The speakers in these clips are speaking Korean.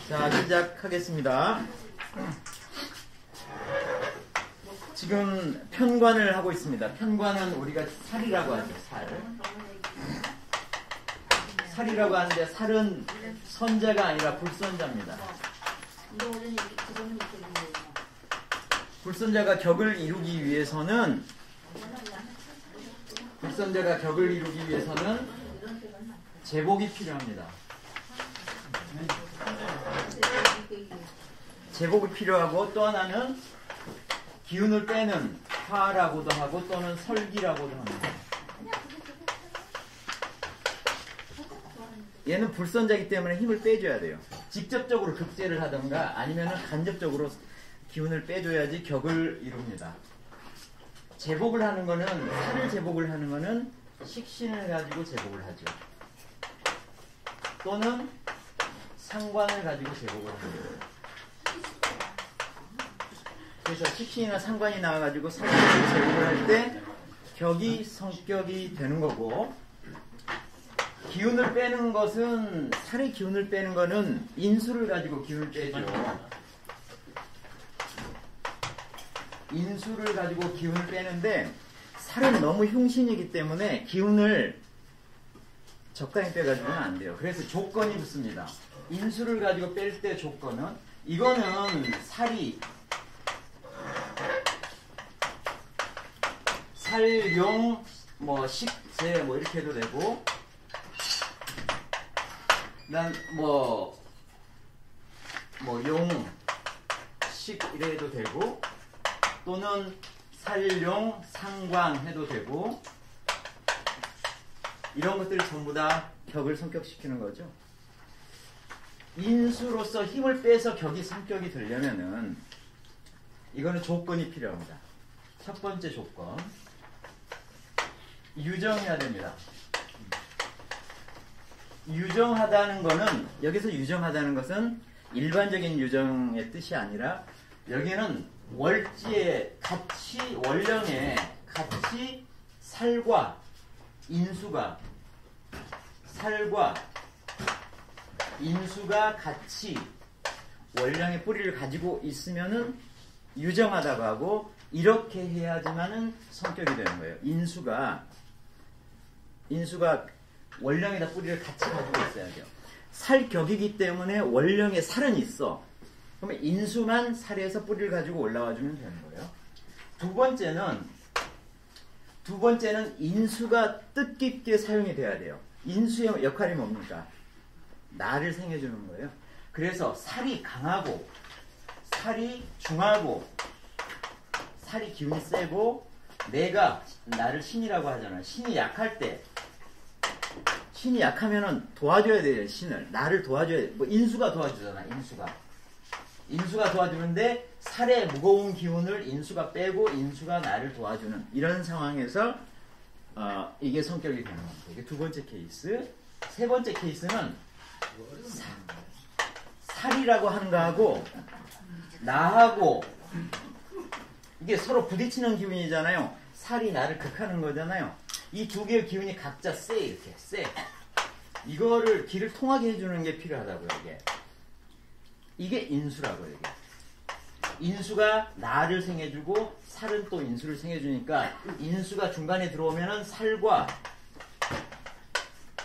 자, 시작하겠습니다. 지금 편관을 하고 있습니다. 편관은 우리가 살이라고 하죠. 살이라고 하는데 살은 선자가 아니라 불선자입니다. 불선자가 격을 이루기 위해서는 제복이 필요합니다. 제복이 필요하고 또 하나는 기운을 빼는 화라고도 하고 또는 설기라고도 합니다. 얘는 불선자이기 때문에 힘을 빼줘야 돼요. 직접적으로 급제를 하던가 아니면 간접적으로 기운을 빼줘야지 격을 이룹니다. 제복을 하는 거는, 살을 제복을 하는 거는 식신을 가지고 제복을 하죠. 또는 상관을 가지고 제복을 합니다. 그래서 식신이나 상관이 나와가지고 살을 제복을 할 때 격이 성격이 되는 거고, 기운을 빼는 것은, 살의 기운을 빼는 거는 인수를 가지고 기운을 빼죠. 인수를 가지고 기운을 빼는데 살은 너무 흉신이기 때문에 기운을 적당히 빼가지고는 안 돼요. 그래서 조건이 붙습니다. 인수를 가지고 뺄 때 조건은, 이거는 살이 살용 식재 이렇게 해도 되고, 용, 식 이래 해도 되고, 또는 살용, 상관 해도 되고, 이런 것들이 전부 다 격을 성격시키는 거죠. 인수로서 힘을 빼서 격이 성격이 되려면은 이거는 조건이 필요합니다. 첫 번째 조건, 유정해야 됩니다. 유정하다는 거는, 여기서 유정하다는 것은 일반적인 유정의 뜻이 아니라, 여기는 월지에 같이, 월령에 같이 살과 인수가 같이 월령의 뿌리를 가지고 있으면은 유정하다고 하고, 이렇게 해야지만은 성격이 되는 거예요. 인수가 월령에다 뿌리를 같이 가지고 있어야죠. 살격이기 때문에 월령에 살은 있어. 그러면 인수만 살에서 뿌리를 가지고 올라와 주면 되는 거예요. 두 번째는 인수가 뜻깊게 사용이 돼야 돼요. 인수의 역할이 뭡니까? 나를 생해주는 거예요. 그래서 살이 강하고, 살이 중하고, 살이 기운이 세고, 내가 나를 신이라고 하잖아요. 신이 약할 때, 신이 약하면은 도와줘야 돼요. 신을, 나를 도와줘야 돼. 인수가 도와주잖아. 인수가 도와주는데 살의 무거운 기운을 인수가 빼고 인수가 나를 도와주는 이런 상황에서 이게 성격이 되는 겁니다. 이게 두 번째 케이스. 세 번째 케이스는 살이라고 하는 거하고 나하고 이게 서로 부딪히는 기운이잖아요. 살이 나를 극하는 거잖아요. 이 두 개의 기운이 각자 이렇게 세. 이거를 길을 통하게 해주는 게 필요하다고요. 이게 인수라고요. 이게. 인수가 나를 생해주고 살은 또 인수를 생해주니까, 인수가 중간에 들어오면은 살과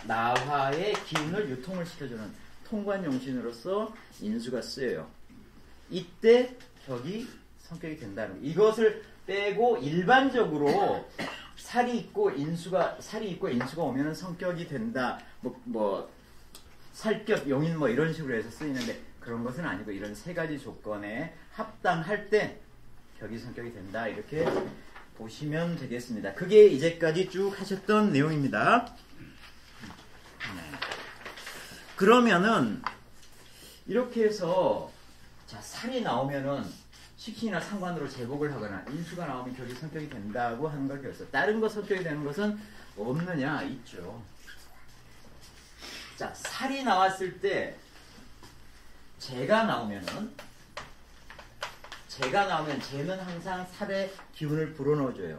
나화의 기운을 유통을 시켜주는 통관용신으로서 인수가 쓰여요. 이때 격이 성격이 된다는 거예요. 이것을 빼고 일반적으로 살이 있고 인수가 오면은 성격이 된다. 살격, 용인 이런 식으로 해서 쓰이는데, 그런 것은 아니고, 이런 세 가지 조건에 합당할 때 격이 성격이 된다. 이렇게 보시면 되겠습니다. 그게 이제까지 쭉 하셨던 내용입니다. 그러면은 이렇게 해서 살이 나오면은 식신이나 상관으로 제복을 하거나, 인수가 나오면 격이 성격이 된다고 하는 걸 배웠어. 다른 거 성격이 되는 것은 없느냐? 있죠. 살이 나왔을 때 재가 나오면 재는 항상 살의 기운을 불어넣어줘요.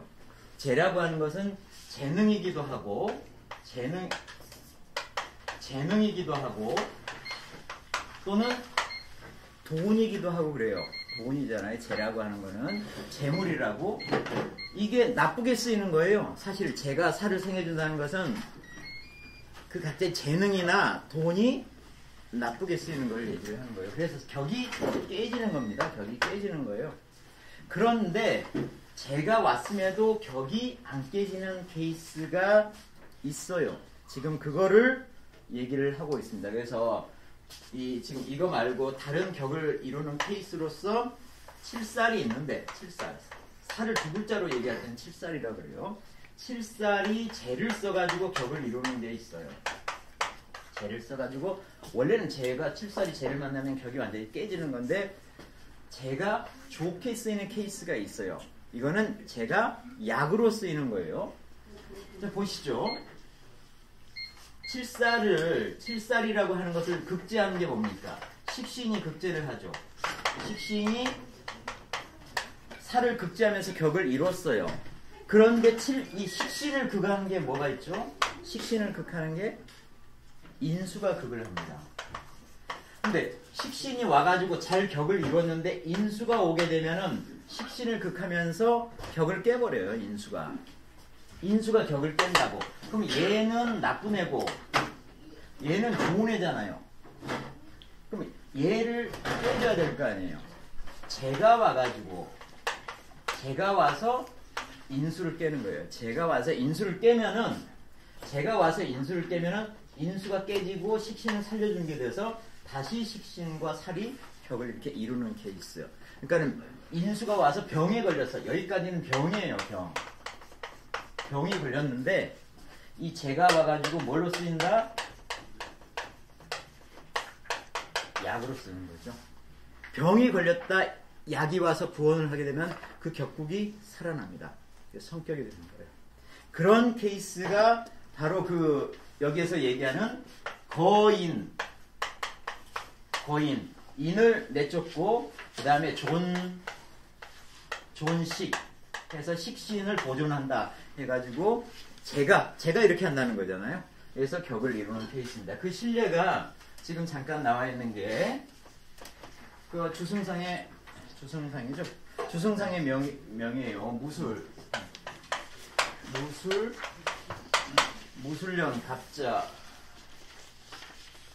재라고 하는 것은 재능이기도 하고 재능이기도 하고 또는 돈이기도 하고 그래요. 돈이잖아요. 재라고 하는 거는 재물이라고. 이게 나쁘게 쓰이는 거예요. 사실 재가 살을 생해준다는 것은 그 각자의 재능이나 돈이 나쁘게 쓰이는 걸 얘기를 하는 거예요. 그래서 격이 깨지는 겁니다. 격이 깨지는 거예요. 그런데 재가 왔음에도 격이 안 깨지는 케이스가 있어요. 지금 그거를 얘기를 하고 있습니다. 그래서 지금 이거 말고 다른 격을 이루는 케이스로서 칠살이 있는데, 살을 두 글자로 얘기할 때는 칠살이라고 그래요. 칠살이 재를 써가지고 격을 이루는 게 있어요. 재를 써가지고 원래는 재가 칠살이 재를 만나면 격이 완전히 깨지는 건데 재가 좋게 쓰이는 케이스가 있어요. 이거는 재가 약으로 쓰이는 거예요. 자, 보시죠. 칠살이라고 하는 것을 극제하는 게 뭡니까? 식신이 극제를 하죠. 식신이 살을 극제하면서 격을 이뤘어요. 그런데 이 식신을 극하는 게 뭐가 있죠? 식신을 극하는 게 인수가 극을 합니다. 근데 식신이 와가지고 잘 격을 이뤘는데 인수가 오게 되면은 식신을 극하면서 격을 깨버려요. 인수가 격을 깬다고. 그럼 얘는 나쁜 애고 얘는 좋은 애잖아요. 그럼 얘를 깨줘야 될 거 아니에요. 재가 와서 인수를 깨는 거예요. 재가 와서 인수를 깨면은 인수가 깨지고 식신을 살려준 게 돼서 다시 식신과 살이 격을 이렇게 이루는 케이스요. 그러니까 인수가 와서 병에 걸렸어. 여기까지는 병이에요. 병이 걸렸는데 이 재가 와가지고 뭘로 쓰인다? 약으로 쓰는 거죠. 병이 걸렸다. 약이 와서 구원을 하게 되면 그 격국이 살아납니다. 성격이 되는 거예요. 그런 케이스가 바로 여기에서 얘기하는 인을 내쫓고 그 다음에 존식 해서 식신을 보존한다 해가지고 제가 이렇게 한다는 거잖아요. 그래서 격을 이루는 케이스입니다. 그 실례가 지금 잠깐 나와 있는 게 그 주승상이죠. 주승상의 명이에요. 무술년 갑자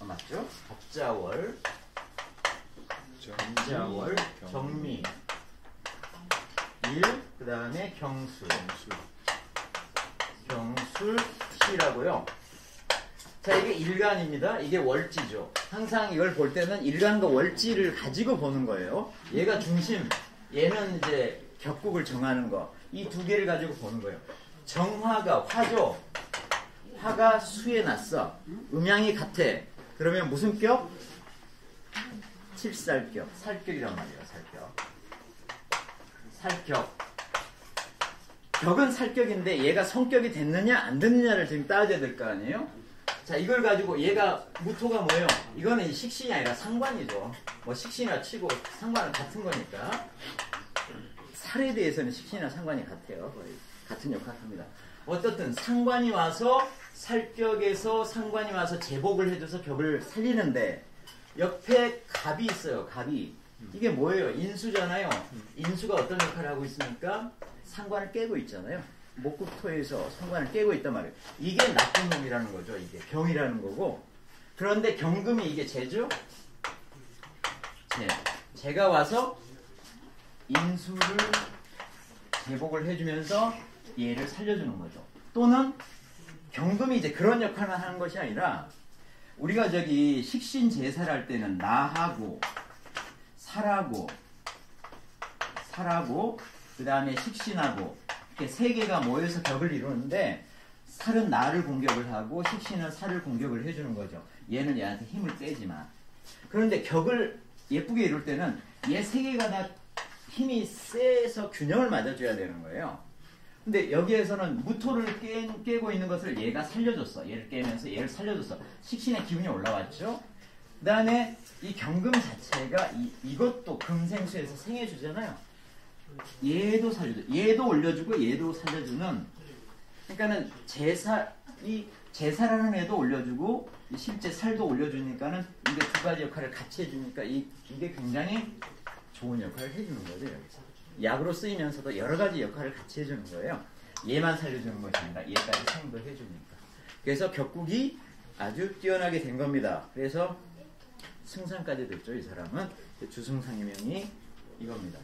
맞죠? 갑자월 정미 그 다음에 경술시라고요. 자, 이게 일간입니다. 이게 월지죠. 항상 이걸 볼 때는 일간과 월지를 가지고 보는 거예요. 얘가 중심, 얘는 이제 격국을 정하는 거. 이 두 개를 가지고 보는 거예요. 정화가 화죠. 화가 수에 났어. 음양이 같아. 그러면 무슨 격? 칠살격. 살격이란 말이에요. 살격. 격은 살격인데 얘가 성격이 됐느냐 안 됐느냐를 지금 따져야 될 거 아니에요? 자, 이걸 가지고 얘가 무토가 뭐예요? 이거는 식신이 아니라 상관이죠. 뭐 식신이나 치고 상관은 같은 거니까. 살에 대해서는 식신이나 상관이 같아요. 거의 같은 역할을 합니다. 어떻든 상관이 와서 살격에서 상관이 와서 제복을 해줘서 격을 살리는데 옆에 갑이 있어요. 갑이. 이게 뭐예요? 인수잖아요. 인수가 어떤 역할을 하고 있습니까? 상관을 깨고 있잖아요. 목국토에서 상관을 깨고 있단 말이에요. 이게 나쁜 놈이라는 거죠. 이게 병이라는 거고. 그런데 경금이 이게 재죠? 재가 와서 인수를 제복을 해주면서 얘를 살려주는 거죠. 또는 경금이 이제 그런 역할만 하는 것이 아니라 우리가 식신 제사를 할 때는 나하고 살하고 그 다음에 식신하고 이렇게 세 개가 모여서 격을 이루는데 살은 나를 공격을 하고 식신은 살을 공격을 해주는 거죠. 얘는 얘한테 힘을 빼지만. 그런데 격을 예쁘게 이룰 때는 얘 세 개가 다 힘이 세서 균형을 맞아줘야 되는 거예요. 근데 여기에서는 무토를 깨고 있는 것을 얘가 살려줬어. 얘를 깨면서 얘를 살려줬어. 식신의 기운이 올라왔죠. 그 다음에 이 경금 자체가 이것도 금생수에서 생해주잖아요. 얘도 살려줘. 얘도 올려주고 얘도 살려주는 그러니까는 제사라는 애도 올려주고 실제 살도 올려주니까는 이게 두 가지 역할을 같이 해주니까 이게 굉장히 좋은 역할을 해주는 거죠. 여기서 약으로 쓰이면서도 여러 가지 역할을 같이 해주는 거예요. 얘만 살려주는 것이 아니라 얘까지 사용도 해주니까. 그래서 격국이 아주 뛰어나게 된 겁니다. 그래서 승상까지 됐죠. 이 사람은 주승상의 명이 이겁니다.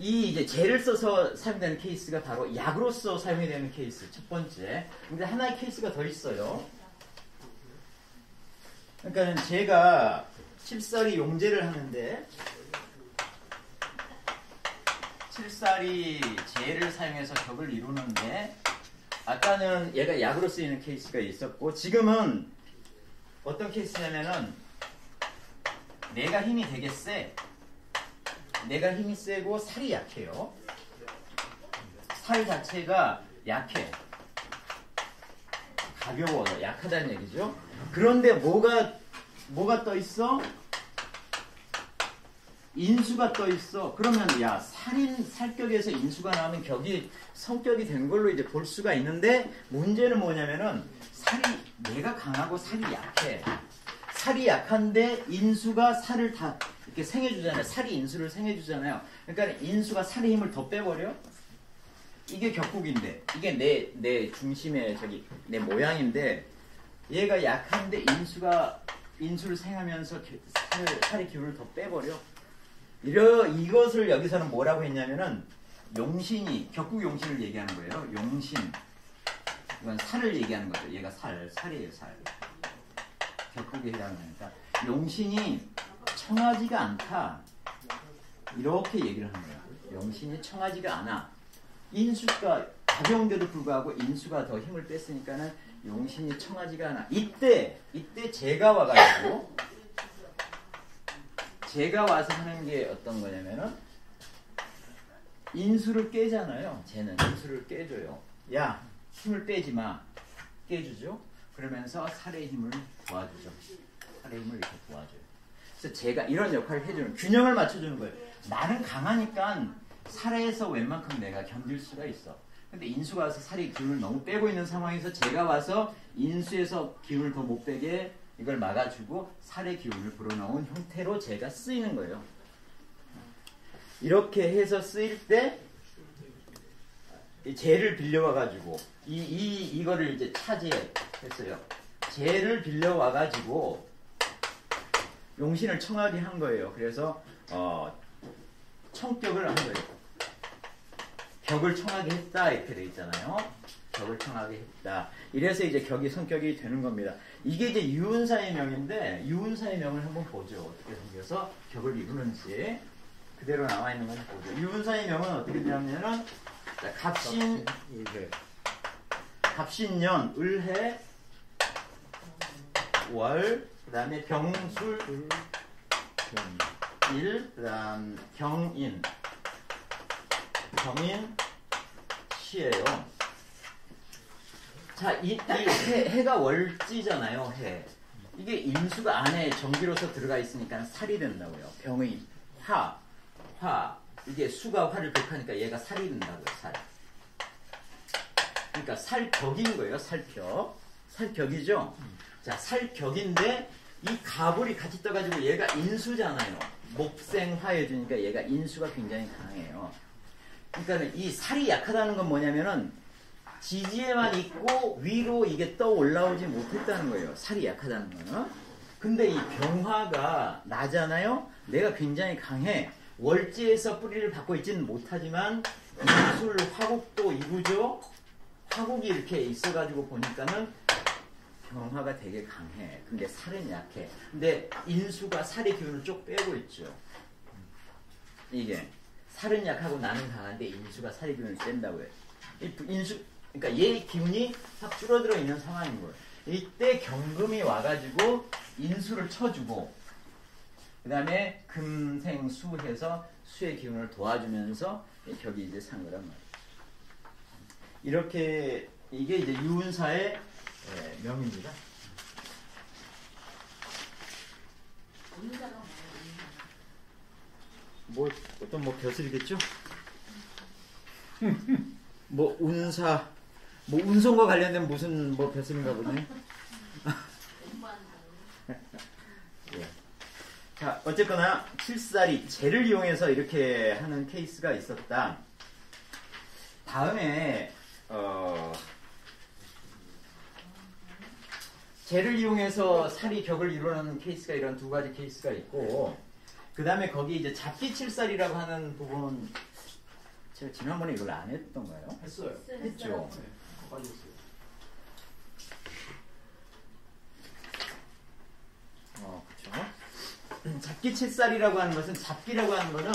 이 이제 재를 써서 사용되는 케이스가 바로 약으로서 사용이 되는 케이스 첫 번째. 근데 하나의 케이스가 더 있어요. 그러니까 제가 칠살이 용제를 하는데 칠살이 재를 사용해서 격을 이루는데 아까는 얘가 약으로 쓰이는 케이스가 있었고 지금은 어떤 케이스냐면은 내가 힘이 되게 세. 내가 힘이 세고 살이 약해요. 살 자체가 약해. 가벼워. 약하다는 얘기죠. 그런데 뭐가 떠 있어? 인수가 떠 있어. 그러면 야 살격에서 인수가 나오면 격이 성격이 된 걸로 이제 볼 수가 있는데 문제는 뭐냐면은 내가 강하고 살이 약해. 살이 약한데 인수가 살을 다 이렇게 생해주잖아요. 살이 인수를 생해주잖아요. 그러니까 인수가 살의 힘을 더 빼버려. 이게 격국인데 이게 내 중심의 내 모양인데 얘가 약한데 인수를 생하면서 살의 기운을 더 빼버려. 이것을 여기서는 뭐라고 했냐면은 용신이 격국 용신을 얘기하는 거예요. 용신. 이건 살을 얘기하는 거죠. 얘가 살이에요. 살. 격국에 해당하니까 용신이 청하지가 않다. 이렇게 얘기를 하는 거예요. 용신이 청하지가 않아. 인수가 가벼운데도 불구하고 인수가 더 힘을 뺐으니까는 용신이 청하지가 않아. 이때 제가 와가지고 제가 와서 하는 게 어떤 거냐면은 인수를 깨잖아요. 쟤는 인수를 깨줘요. 야, 힘을 빼지 마. 깨주죠. 그러면서 살의 힘을 도와주죠. 살의 힘을 이렇게 도와줘요. 그래서 제가 이런 역할을 해주는 균형을 맞춰주는 거예요. 나는 강하니까 살에서 웬만큼 내가 견딜 수가 있어. 근데 인수가 와서 살이 기운을 너무 빼고 있는 상황에서 제가 와서 인수에서 기운을 더 못 빼게 이걸 막아주고 살의 기운을 불어넣은 형태로 제가 쓰이는 거예요. 이렇게 해서 쓰일 때 재를 빌려와가지고 이거를 이제 차지했어요. 재를 빌려와가지고 용신을 청하게 한 거예요. 그래서 청격을 한 거예요. 격을 청하게 했다 이렇게 돼 있잖아요. 격을 청하게 했다. 이래서 이제 격이 성격이 되는 겁니다. 이게 이제 유은사의 명인데 유은사의 명을 한번 보죠. 어떻게 생겨서 격을 이루는지 그대로 나와 있는 걸 보죠. 유은사의 명은 어떻게 되냐면은 갑신년, 을해, 월, 그 다음에 병술, 일, 그 다음 경인, 시예요. 자, 이 해가 월지잖아요. 해. 이게 인수가 안에 정기로서 들어가 있으니까 살이 된다고요. 병의 화. 이게 수가 화를 극하니까 얘가 살이 된다고요. 살. 그러니까 살격인 거예요. 살격이죠. 자, 살격인데 이 가불이 같이 떠가지고 얘가 인수잖아요. 목생화해주니까 얘가 인수가 굉장히 강해요. 그러니까 이 살이 약하다는 건 뭐냐면은 지지에만 있고 위로 이게 떠 올라오지 못했다는 거예요. 살이 약하다는 거는. 근데 이 병화가 나잖아요. 내가 굉장히 강해. 월지에서 뿌리를 받고 있지는 못하지만 인술 화국도 이구죠. 화국이 이렇게 있어가지고 보니까는 병화가 되게 강해. 근데 살은 약해. 근데 인수가 살의 기운을 쭉 빼고 있죠. 이게 살은 약하고 나는 강한데 인수가 살의 기운을 뺀다고요. 그러니까 얘의 기운이 확 줄어들어 있는 상황인 거예요. 이때 경금이 와가지고 인수를 쳐주고 그 다음에 금생수해서 수의 기운을 도와주면서 격이 이제 산 거란 말이에요. 이렇게 이게 이제 유은사의 명입니다. 어떤 벼슬이겠죠? 뭐 운사, 뭐 운송과 관련된 무슨 뭐 배설인가 보네. 예. 자, 어쨌거나 칠살이 재를 이용해서 이렇게 하는 케이스가 있었다. 다음에 재를 이용해서 살이 격을 이루는 케이스가 이런 두 가지 케이스가 있고, 그 다음에 거기 이제 잡기 칠살이라고 하는 부분은 제가 지난번에 이걸 안 했던가요? 했어요. 했죠. 네, 거기까지 했어요. 그렇죠. 잡기 칠살이라고 하는 것은, 잡기라고 하는 것은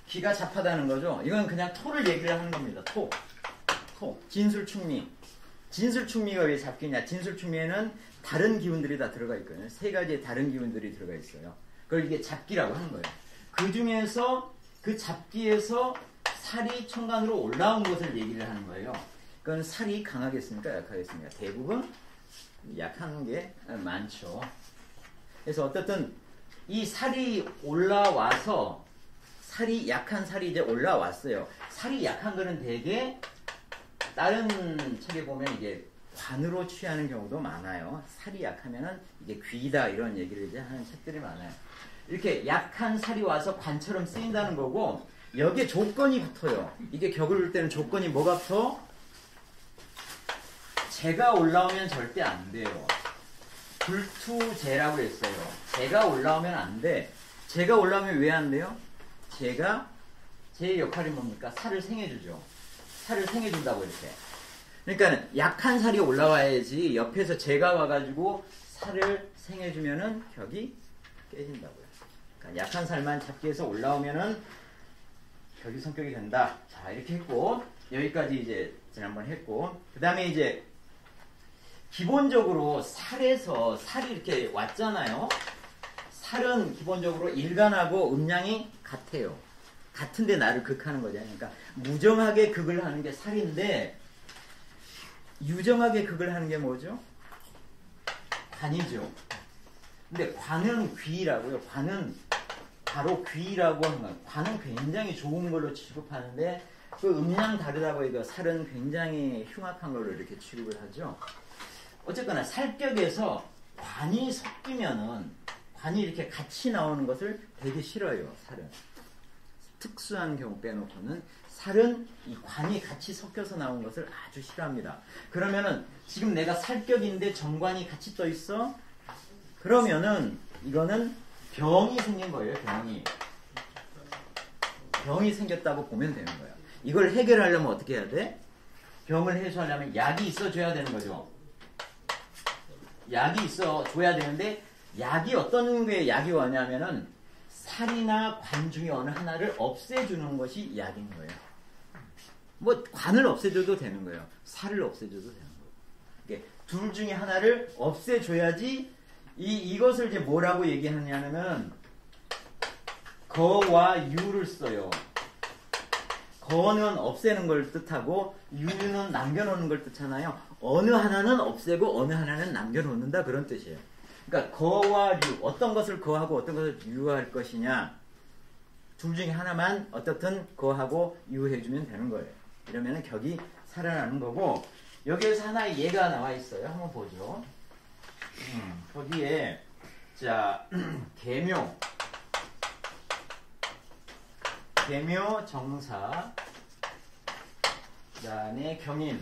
기가 잡하다는 거죠. 이건 그냥 토를 얘기를 하는 겁니다. 토. 진술충미. 진술충미가 왜 잡기냐? 진술충미에는 다른 기운들이 다 들어가 있거든요. 세 가지의 다른 기운들이 들어가 있어요. 그걸 이게 잡기라고 하는 거예요. 그 중에서, 그 잡기에서 살이 천간으로 올라온 것을 얘기를 하는 거예요. 그건 살이 강하겠습니까? 약하겠습니까? 대부분 약한 게 많죠. 그래서 어떻든 이 살이 올라와서, 살이 약한 살이 이제 올라왔어요. 살이 약한 거는 되게 다른 책에 보면 이게 관으로 취하는 경우도 많아요. 살이 약하면은 이게 귀다 이런 얘기를 이제 하는 책들이 많아요. 이렇게 약한 살이 와서 관처럼 쓰인다는 거고, 여기에 조건이 붙어요. 이게 격을 볼 때는 조건이 뭐가 붙어? 재가 올라오면 절대 안 돼요. 불투재라고 했어요. 재가 올라오면 안 돼. 재가 올라오면 왜 안 돼요? 제 역할이 뭡니까? 살을 생해주죠. 살을 생해준다고 이렇게. 그러니까 약한 살이 올라와야지 옆에서 재가 와가지고 살을 생해주면은 격이 깨진다고요. 그러니까 약한 살만 잡기해서 올라오면은 격이 성격이 된다. 자, 이렇게 했고, 여기까지 이제 지난번 했고, 그 다음에 이제 기본적으로 살에서 살이 이렇게 왔잖아요. 살은 기본적으로 일간하고 음양이 같아요. 같은데 나를 극하는 거죠. 그러니까 무정하게 극을 하는 게 살인데, 유정하게 극을 하는 게 뭐죠? 관이죠. 근데 관은 귀라고요. 관은 바로 귀라고 하는 거예요. 관은 굉장히 좋은 걸로 취급하는데, 그 음양 다르다고 해도 살은 굉장히 흉악한 걸로 이렇게 취급을 하죠. 어쨌거나 살격에서 관이 섞이면은, 관이 이렇게 같이 나오는 것을 되게 싫어요. 살은. 특수한 경우 빼놓고는 살은 이 관이 같이 섞여서 나온 것을 아주 싫어합니다. 그러면은 지금 내가 살격인데 정관이 같이 떠 있어? 그러면은 이거는 병이 생긴 거예요. 병이 생겼다고 보면 되는 거예요. 이걸 해결하려면 어떻게 해야 돼? 병을 해소하려면 약이 있어줘야 되는 거죠. 약이 있어줘야 되는데, 약이 어떤 게 약이 왔냐면은 살이나 관 중에 어느 하나를 없애주는 것이 약인 거예요. 뭐 관을 없애줘도 되는 거예요. 살을 없애줘도 되는 거예요. 둘 중에 하나를 없애줘야지. 이것을 이제 뭐라고 얘기하냐면 거와 유를 써요. 거는 없애는 걸 뜻하고 유는 남겨놓는 걸 뜻하나요? 어느 하나는 없애고 어느 하나는 남겨놓는다, 그런 뜻이에요. 그러니까 거와 유, 어떤 것을 거하고 어떤 것을 유할 것이냐, 둘 중에 하나만 어떻든 거하고 유해주면 되는 거예요. 이러면 격이 살아나는 거고, 여기에서 하나의 예가 나와 있어요. 한번 보죠. 거기에 자 계묘 정사, 그 다음에 경인,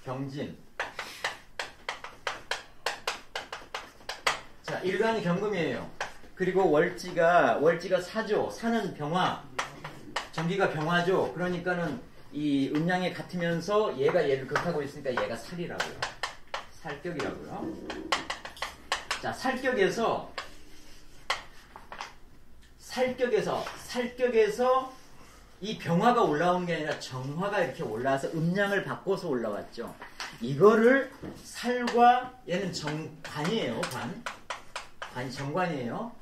경진. 자, 일간이 경금이에요. 그리고 월지가 사죠. 사는 병화, 정기가 병화죠. 그러니까는 이 음양이 같으면서 얘가 얘를 극하고 있으니까 얘가 살이라고요. 살격이라고요. 자, 살격에서 이 병화가 올라온 게 아니라 정화가 이렇게 올라와서 음양을 바꿔서 올라왔죠. 이거를 살과, 얘는 정관이에요. 관이 정관이에요.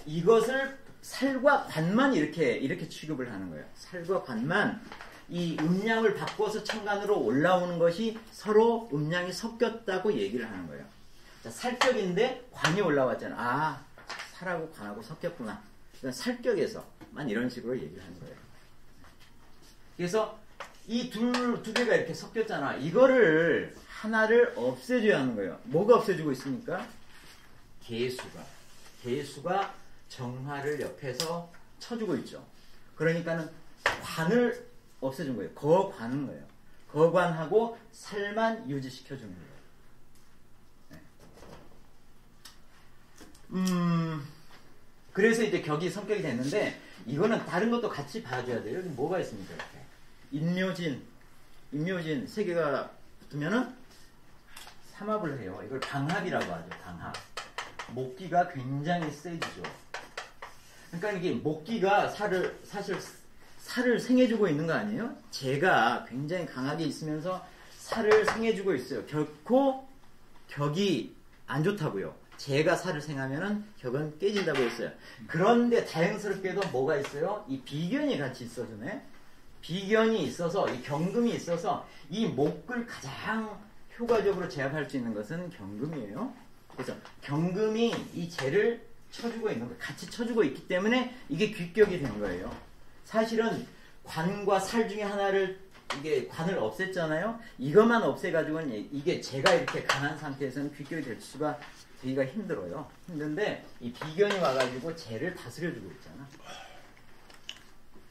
이것을 살과 관만 이렇게 취급을 하는 거예요. 살과 관만 이 음양을 바꿔서 천간으로 올라오는 것이 서로 음양이 섞였다고 얘기를 하는 거예요. 자, 살격인데 관이 올라왔잖아. 아, 살하고 관하고 섞였구나. 그러니까 살격에서만 이런 식으로 얘기를 하는 거예요. 그래서 이 두 개가 이렇게 섞였잖아. 이거를 하나를 없애줘야 하는 거예요. 뭐가 없애주고 있습니까? 개수가 정화를 옆에서 쳐주고 있죠. 그러니까는 관을 없애준 거예요. 거관은 거예요. 거관하고 살만 유지시켜주는 거예요. 그래서 이제 격이 성격이 됐는데 이거는 다른 것도 같이 봐줘야 돼요. 여기 뭐가 있습니까? 이렇게. 인묘진 세 개가 붙으면은 삼합을 해요. 이걸 방합이라고 하죠. 방합. 목기가 굉장히 세지죠. 그러니까 이게 목기가 사실 살을 생해주고 있는 거 아니에요? 재가 굉장히 강하게 있으면서 살을 생해주고 있어요. 결코 격이 안 좋다고요. 재가 살을 생하면은 격은 깨진다고 했어요. 그런데 다행스럽게도 뭐가 있어요? 이 비견이 같이 있어주네. 비견이 있어서 이 경금이 있어서 이 목을 가장 효과적으로 제압할 수 있는 것은 경금이에요. 그래서 경금이 이 재를 쳐주고 있는 거, 같이 쳐주고 있기 때문에 이게 귀격이 된 거예요. 사실은 관과 살 중에 하나를 이게 관을 없앴잖아요. 이것만 없애가지고는 이게 재가 이렇게 강한 상태에서는 귀격이 될 수가 되기가 힘들어요. 힘든데 이 비견이 와가지고 재를 다스려주고 있잖아.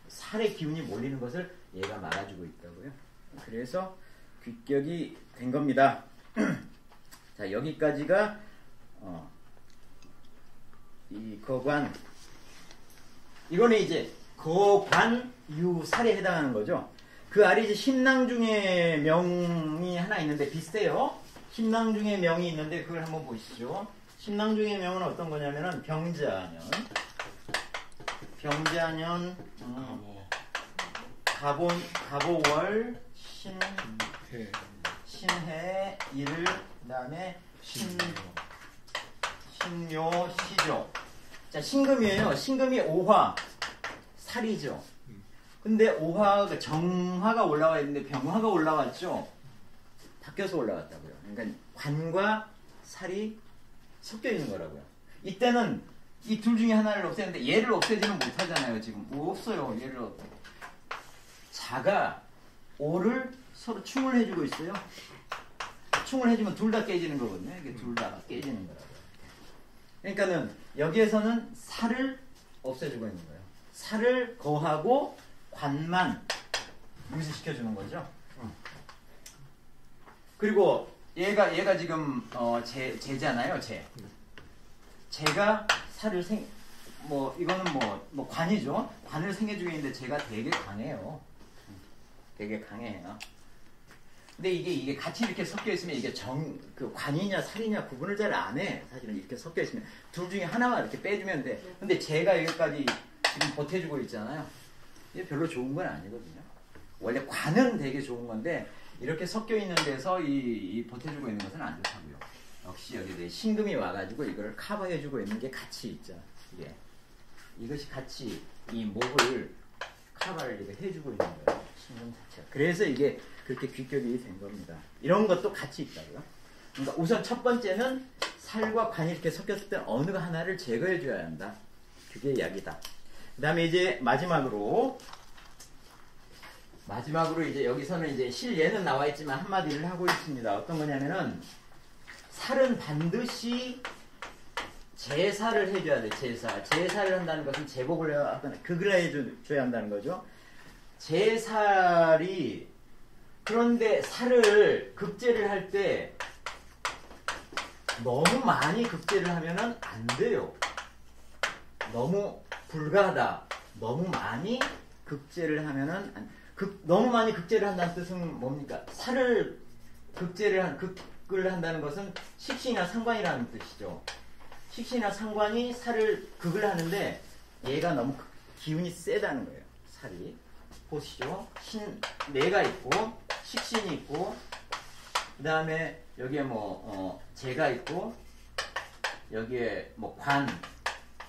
살의 기운이 몰리는 것을 얘가 막아주고 있다고요. 그래서 귀격이 된 겁니다. 자, 여기까지가 이 거관, 이거는 이제 거관유살에 해당하는 거죠. 그 아래 이제 심낭중의 명이 하나 있는데 비슷해요. 심낭중의 명이 있는데 그걸 한번 보시죠. 심낭중의 명은 어떤 거냐면은 병자년, 가보월, 신해, 일, 그 다음에 신묘, 시죠. 자, 신금이에요. 신금이 오화, 살이죠. 근데 오화가 정화가 올라와 있는데 병화가 올라왔죠. 바뀌어서 올라왔다고요. 그러니까 관과 살이 섞여 있는 거라고요. 이때는 이 둘 중에 하나를 없애는데 얘를 없애지는 못하잖아요. 지금 없어요. 얘를 자가 오를 서로 충을 해주고 있어요. 충을 해주면 둘 다 깨지는 거거든요. 이게 둘 다 깨지는 거라고요. 그러니까는 여기에서는 살을 없애주고 있는 거예요. 살을 거하고 관만 유지시켜주는 거죠. 그리고 얘가 지금 재잖아요. 재가 살을 이거는 뭐 관이죠. 관을 생겨주고 있는데 재가 되게 강해요. 되게 강해요. 근데 이게 같이 이렇게 섞여 있으면 이게 그 관이냐 살이냐 구분을 잘 안 해. 사실은 이렇게 섞여 있으면 둘 중에 하나만 이렇게 빼주면 돼. 근데 제가 여기까지 지금 버텨주고 있잖아요. 이게 별로 좋은 건 아니거든요. 원래 관은 되게 좋은 건데 이렇게 섞여 있는 데서 이 버텨주고 있는 것은 안 좋다고요. 역시 여기 신금이 와가지고 이걸 커버해주고 있는 게 같이 있죠. 이것이 같이 이 목을 커버를 이렇게 해주고 있는 거예요. 신금 자체가. 그래서 이게 그렇게 귀격이 된 겁니다. 이런 것도 같이 있다고요. 그러니까 우선 첫 번째는 살과 관이 이렇게 섞였을 때 어느 하나를 제거해 줘야 한다. 그게 이야기다. 그 다음에 이제 마지막으로 이제 여기서는 이제 실예는 나와 있지만 한마디를 하고 있습니다. 어떤 거냐면은 살은 반드시 제사를 해줘야 돼. 제사를 한다는 것은 제복을 극을 해줘야 한다는 거죠. 제살이 그런데 살을 급제를 할 때 너무 많이 급제를 하면은 안 돼요. 너무 불가하다. 너무 많이 급제를 하면은 너무 많이 급제를 한다는 뜻은 뭡니까? 살을 극을 한다는 것은 식신이나 상관이라는 뜻이죠. 식신이나 상관이 살을 극을 하는데 얘가 너무 기운이 세다는 거예요. 살이. 보시죠. 내가 있고 식신이 있고 그 다음에 여기에 재가 있고 여기에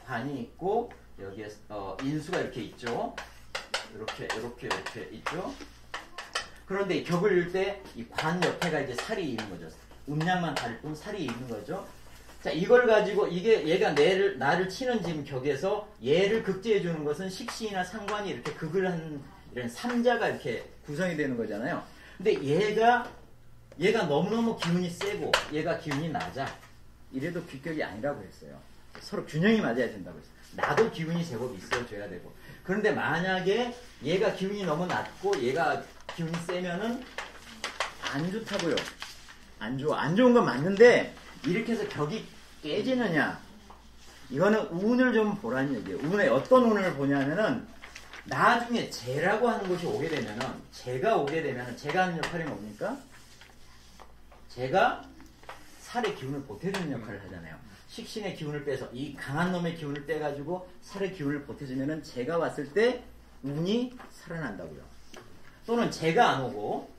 관이 있고 여기에 인수가 이렇게 있죠. 이렇게 있죠. 그런데 격을 읽을 때 이 관 옆에가 이제 살이 있는 거죠. 음량만 다를 뿐 살이 있는 거죠. 자, 이걸 가지고 얘가 나를 치는 지금 격에서 얘를 극제해 주는 것은 식신이나 상관이 이렇게 극을 한 이런 삼자가 이렇게 구성이 되는 거잖아요. 근데 얘가 너무너무 기운이 세고 얘가 기운이 낮아. 이래도 귀격이 아니라고 했어요. 서로 균형이 맞아야 된다고 했어요. 나도 기운이 제법 있어줘야 되고. 그런데 만약에 얘가 기운이 너무 낮고 얘가 기운이 세면은 안 좋다고요. 안 좋아. 안 좋은 건 맞는데 이렇게 해서 격이 깨지느냐. 이거는 운을 좀 보라는 얘기예요. 운에 어떤 운을 보냐면은 나중에 재라고 하는 것이 오게 되면은 재가 하는 역할이 뭡니까? 재가 살의 기운을 보태주는 역할을 하잖아요. 식신의 기운을 빼서 이 강한 놈의 기운을 빼가지고 살의 기운을 보태주면은 재가 왔을 때 운이 살아난다고요. 또는 재가 안 오고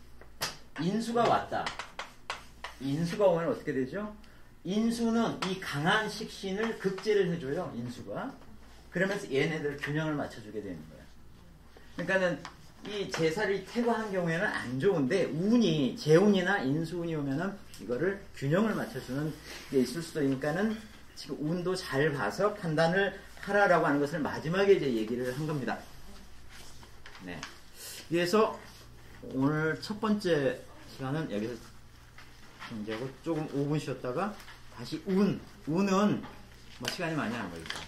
인수가 왔다. 인수가 오면 어떻게 되죠? 인수는 이 강한 식신을 극제를 해줘요. 인수가. 그러면서 얘네들 균형을 맞춰주게 되는 거예요. 그러니까는 이 제살이 태거한 경우에는 안 좋은데 운이 재운이나 인수운이 오면은 이거를 균형을 맞춰주는 게 있을 수도 있으니까는 지금 운도 잘 봐서 판단을 하라라고 하는 것을 마지막에 이제 얘기를 한 겁니다. 네. 그래서 오늘 첫 번째 시간은 여기서 정지하고 조금 5분 쉬었다가 다시 운은 뭐 시간이 많이 안 걸리죠.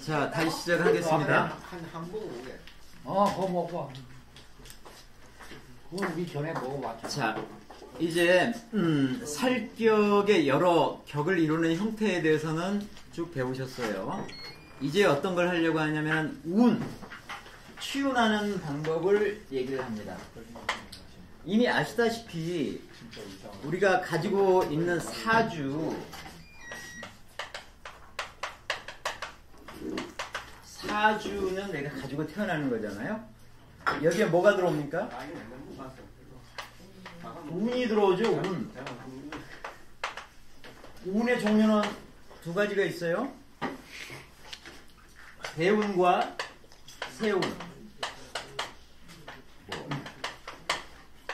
자, 다시 시작하겠습니다. 그거 먹어. 그거 우리 전에 먹어봤잖아. 자, 이제 살격의 여러 격을 이루는 형태에 대해서는 쭉 배우셨어요. 이제 어떤 걸 하려고 하냐면 취운하는 방법을 얘기를 합니다. 이미 아시다시피 우리가 가지고 있는 사주는 내가 가지고 태어나는 거잖아요. 여기에 뭐가 들어옵니까? 운이 들어오죠. 운의 종류는 두 가지가 있어요. 대운과 세운.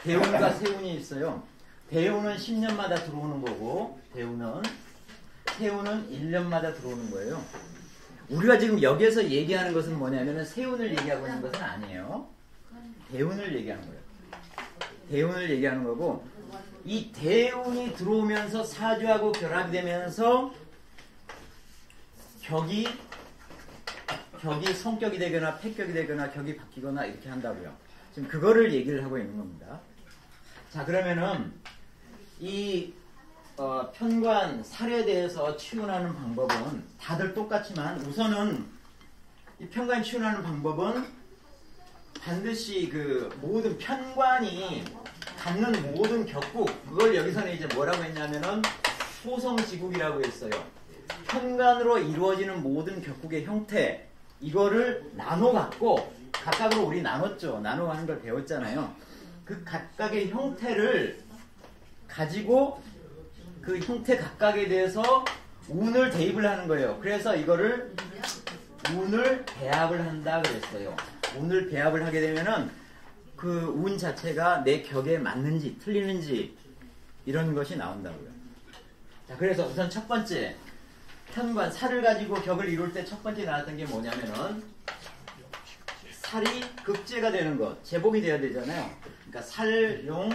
대운과 세운이 있어요. 대운은 10년마다 들어오는 거고 세운은 1년마다 들어오는 거예요. 우리가 지금 여기에서 얘기하는 것은 뭐냐면 세운을 얘기하고 있는 것은 아니에요. 대운을 얘기하는 거예요. 대운을 얘기하는 거고, 이 대운이 들어오면서 사주하고 결합이 되면서 격이 성격이 되거나 패격이 되거나 격이 바뀌거나 이렇게 한다고요. 지금 그거를 얘기를 하고 있는 겁니다. 자, 그러면은 이 편관 살에 대해서 치운하는 방법은 다들 똑같지만 우선은 이 편관 치운하는 방법은 반드시 그 모든 편관이 갖는 모든 격국, 그걸 여기서는 이제 뭐라고 했냐면은 소성지국이라고 했어요. 편관으로 이루어지는 모든 격국의 형태, 이거를 나눠 갖고 각각으로 우리 나눴죠. 나눠가는 걸 배웠잖아요. 그 각각의 형태를 가지고 그 형태 각각에 대해서 운을 대입을 하는 거예요. 그래서 이거를 운을 배합을 한다 그랬어요. 운을 배합을 하게 되면은 그 운 자체가 내 격에 맞는지 틀리는지 이런 것이 나온다고요. 자, 그래서 우선 첫 번째 편관, 살을 가지고 격을 이룰 때 첫 번째 나왔던 게 뭐냐면은 살이 극제가 되는 것, 제복이 돼야 되잖아요. 그러니까 살용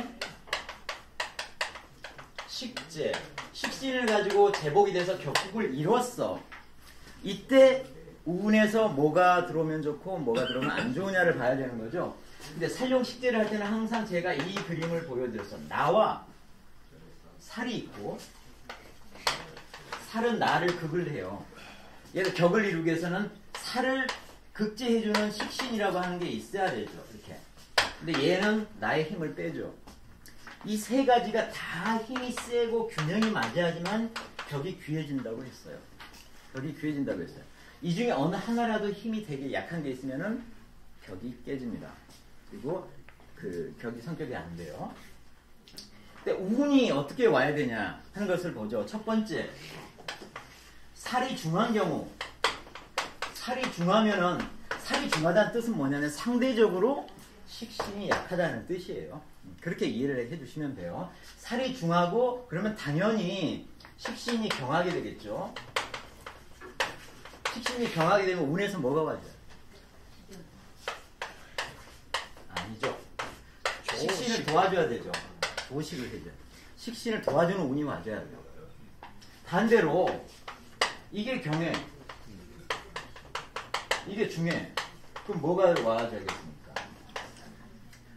식제, 식신을 가지고 제복이 돼서 격국을 이뤘어. 이때 운에서 뭐가 들어오면 좋고 뭐가 들어오면 안 좋으냐를 봐야 되는 거죠. 근데 살용 식제를 할 때는 항상 제가 이 그림을 보여드렸어. 나와 살이 있고 살은 나를 극을 해요. 얘를 격을 이루기 위해서는 살을 극제해주는 식신이라고 하는 게 있어야 되죠. 이렇게. 근데 얘는 나의 힘을 빼줘. 이 세 가지가 다 힘이 세고 균형이 맞아야지만 격이 귀해진다고 했어요. 격이 귀해진다고 했어요. 이 중에 어느 하나라도 힘이 되게 약한 게 있으면은 격이 깨집니다. 그리고 그 격이 성격이 안 돼요. 근데 운이 어떻게 와야 되냐 하는 것을 보죠. 첫 번째, 살이 중한 경우, 살이 중하면은 살이 중하다는 뜻은 뭐냐면 상대적으로 식신이 약하다는 뜻이에요. 그렇게 이해를 해주시면 돼요. 살이 중하고 그러면 당연히 식신이 경하게 되겠죠. 식신이 경하게 되면 운에서 뭐가 맞아요? 아니죠. 식신을 도와줘야 되죠. 도식을 해줘야 돼요. 식신을 도와주는 운이 맞아야 돼요. 반대로 이게 경해, 이게 중해. 그럼 뭐가 와줘야겠습니까?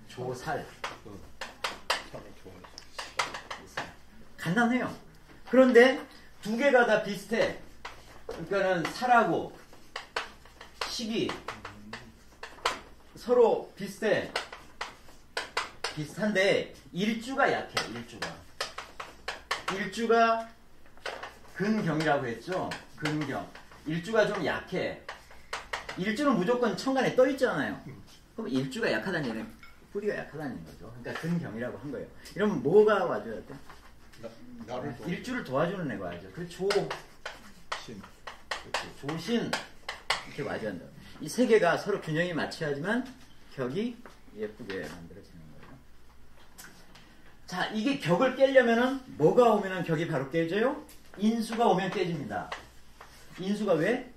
조살. 간단해요. 그런데 두 개가 다 비슷해. 그러니까는 살하고 식이 서로 비슷해. 비슷한데 일주가 약해. 일주가 근경이라고 했죠. 근경. 일주가 좀 약해. 일주는 무조건 천간에 떠 있잖아요. 그럼 일주가 약하다는 얘기는 뿌리가 약하다는 거죠. 그러니까 근경이라고 한 거예요. 이러면 뭐가 와줘야 돼? 일주를 도와주는 애가 와야죠. 그 조신. 조신. 이렇게 와줘야 한다. 이 세 개가 서로 균형이 맞춰야지만 격이 예쁘게 만들어지는 거예요. 자, 이게 격을 깨려면은 뭐가 오면은 격이 바로 깨져요? 인수가 오면 깨집니다. 인수가 왜?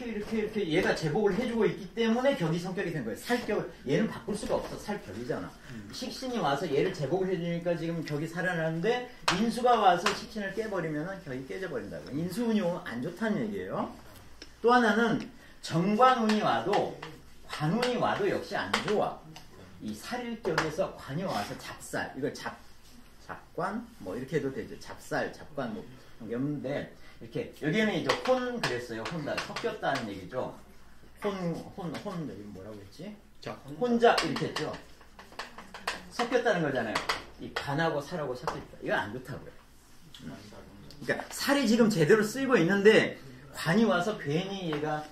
이렇게 얘가 제복을 해주고 있기 때문에 격이 성격이 된 거예요. 살격을 얘는 바꿀 수가 없어. 살격이잖아. 식신이 와서 얘를 제복을 해주니까 지금 격이 살아나는데 인수가 와서 식신을 깨버리면 격이 깨져버린다고. 인수운이 안 좋다는 얘기예요. 또 하나는 정관운이 와도 관운이 와도 역시 안 좋아. 이 살일격에서 관이 와서 잡살, 이걸 잡관 뭐 이렇게 해도 되죠. 잡살, 잡관 뭐 이런 게 없는데 이렇게 여기에는 이제 혼 그랬어요. 혼다 섞였다는 얘기죠. 혼 여기 뭐라고 했지? 혼자 이렇게 했죠. 섞였다는 거잖아요. 이 관하고 살하고 섞였다. 이거 안 좋다고요. 그러니까 살이 지금 제대로 쓰이고 있는데 관이 와서 괜히 얘가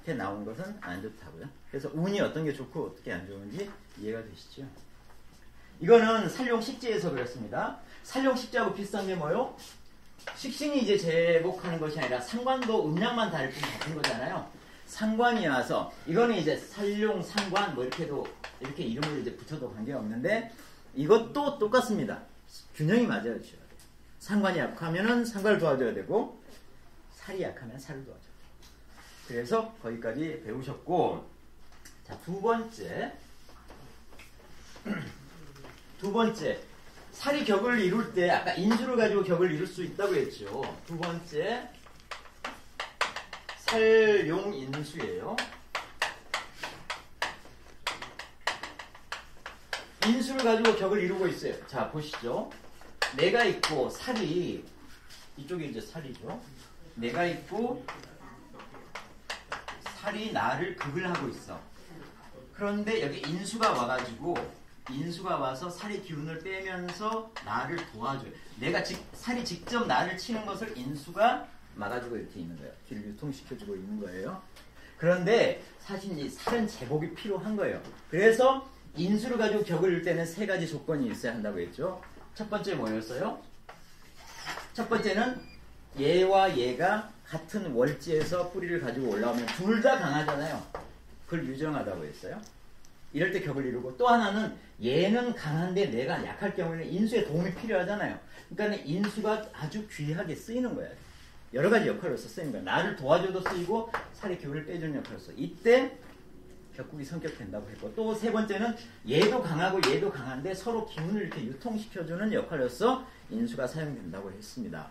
이렇게 나온 것은 안 좋다고요. 그래서 운이 어떤 게 좋고 어떻게 안 좋은지 이해가 되시죠? 이거는 살용식지에서 그랬습니다. 살용식지하고 비슷한 게 뭐요? 식신이 이제 제복하는 것이 아니라 상관도 음양만 다를 뿐 같은 거잖아요. 상관이 와서 이거는 이제 살용 상관 뭐 이렇게도 이렇게 이름을 이제 붙여도 관계가 없는데 이것도 똑같습니다. 균형이 맞아야 돼요. 상관이 약하면은 상관을 도와줘야 되고 살이 약하면 살을 도와줘야 돼요. 그래서 거기까지 배우셨고, 자, 두 번째 살이 격을 이룰 때 아까 인수를 가지고 격을 이룰 수 있다고 했죠. 두 번째 살용인수예요. 인수를 가지고 격을 이루고 있어요. 자, 보시죠. 내가 있고 살이 이쪽에 이제 살이죠. 내가 있고 살이 나를 극을 하고 있어. 그런데 여기 인수가 와서 살이 기운을 빼면서 나를 도와줘요. 살이 직접 나를 치는 것을 인수가 막아주고 이렇게 있는 거예요. 길을 유통시켜주고 있는 거예요. 그런데 사실 이 살은 제복이 필요한 거예요. 그래서 인수를 가지고 격을 이룰 때는 세 가지 조건이 있어야 한다고 했죠. 첫 번째 뭐였어요? 첫 번째는 얘와 얘가 같은 월지에서 뿌리를 가지고 올라오면 둘 다 강하잖아요. 그걸 유정하다고 했어요. 이럴 때 격을 이루고, 또 하나는 얘는 강한데 내가 약할 경우에는 인수의 도움이 필요하잖아요. 그러니까 인수가 아주 귀하게 쓰이는 거예요. 여러 가지 역할로서 쓰이는 거예요. 나를 도와줘도 쓰이고 살의 기운을 빼주는 역할로서. 이때 격국이 성격된다고 했고, 또 세 번째는 얘도 강하고 얘도 강한데 서로 기운을 이렇게 유통시켜주는 역할로서 인수가 사용된다고 했습니다.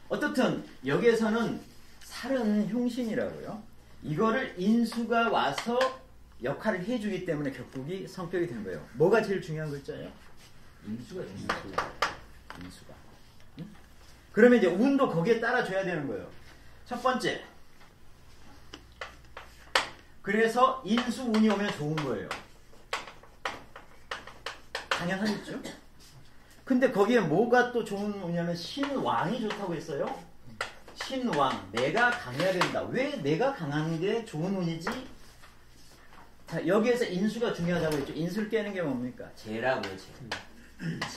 어떻든 여기에서는 살은 흉신이라고요. 이거를 인수가 와서 역할을 해주기 때문에 격국이 성격이 된 거예요. 뭐가 제일 중요한 글자예요? 인수가 중요해요. 인수가. 응? 그러면 이제 운도 거기에 따라줘야 되는 거예요. 첫 번째. 그래서 인수 운이 오면 좋은 거예요. 당연하겠죠? 근데 거기에 뭐가 또 좋은 운이냐면 신왕이 좋다고 했어요. 신왕. 내가 강해야 된다. 왜 내가 강한 게 좋은 운이지? 자, 여기에서 인수가 중요하다고 했죠. 인수를 깨는 게 뭡니까? 재라고요, 재.